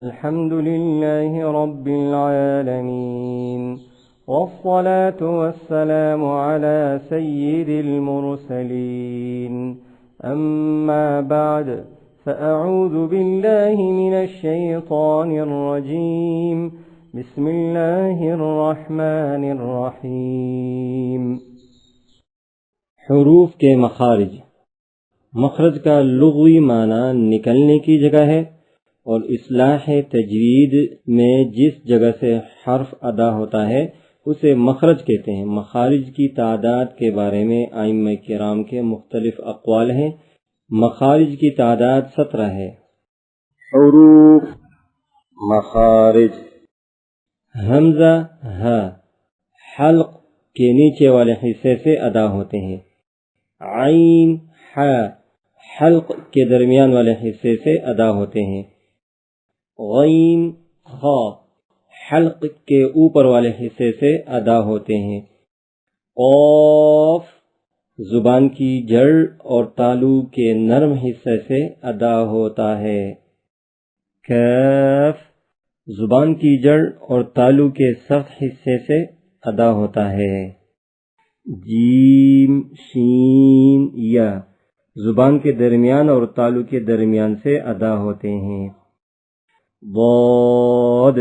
الحمد لله رب العالمين والصلاة والسلام على سيد المرسلين أما بعد فأعوذ بالله من الشيطان الرجيم بسم الله الرحمن الرحيم حروف کے مخارج مخرج کا لغوی معنی نکلنے کی جگہ ہے اور اصلاح تجوید میں جس جگہ سے حرف ادا ہوتا ہے اسے مخرج کہتے ہیں۔ مخارج کی تعداد کے بارے میں ائمہ کرام کے مختلف اقوال ہیں۔ مخارج کی تعداد 17 ہے۔ حروف مخارج: حمزہ ہا حلق کے نیچے والے حصے سے ادا ہوتے ہیں۔ عین ہا حلق کے درمیان والے حصے سے ادا ہوتے ہیں۔ غین خا حلق کے اوپر والے حصے سے ادا ہوتے ہیں۔ قاف زبان کی جڑ اور تالو کے نرم حصے سے ادا ہوتا ہے۔ کاف زبان کی جڑ اور تالو کے سخت حصے سے ادا ہوتا ہے۔ جیم شین یا زبان کے درمیان اور تالو کے درمیان سے ادا ہوتے ہیں۔ ضاد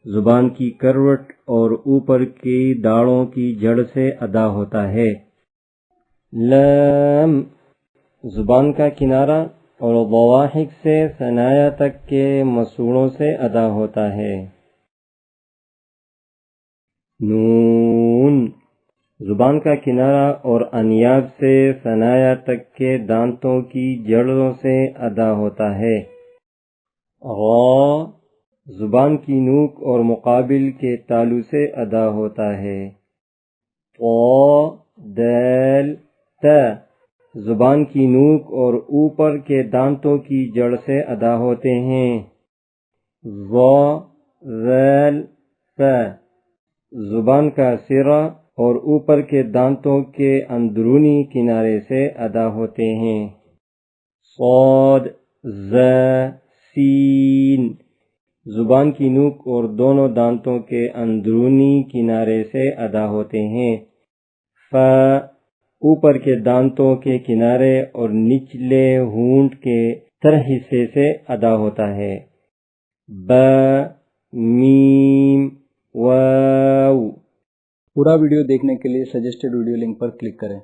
زبان کی کروٹ اور اوپر کی داڑوں کی جڑ سے ادا ہوتا ہے۔ لام زبان کا کنارہ اور ضواحک سے ثنایا تک کے مسوڑوں سے ادا ہوتا ہے۔ نون زبان کا کنارہ اور انیاب سے ثنایا تک کے دانتوں کی جڑوں سے ادا ہوتا ہے۔ غا زبان کی نوک اور مقابل کے تالو سے ادا ہوتا ہے۔ طا دال تا زبان کی نوک اور اوپر کے دانتوں کی جڑ سے ادا ہوتے ہیں۔ ظا ذال فا زبان کا سرہ اور اوپر کے دانتوں کے اندرونی کنارے سے ادا ہوتے ہیں۔ صاد زا سین زبان کی نوک اور دونوں دانتوں کے اندرونی کنارے سے ادا ہوتے ہیں۔ فا اوپر کے دانتوں کے کنارے اور نچلے ہونٹ کے تر حصے سے ادا ہوتا ہے۔ با میم واو۔ پورا ویڈیو دیکھنے کے لیے سجیسٹڈ ویڈیو لنک پر کلک کریں۔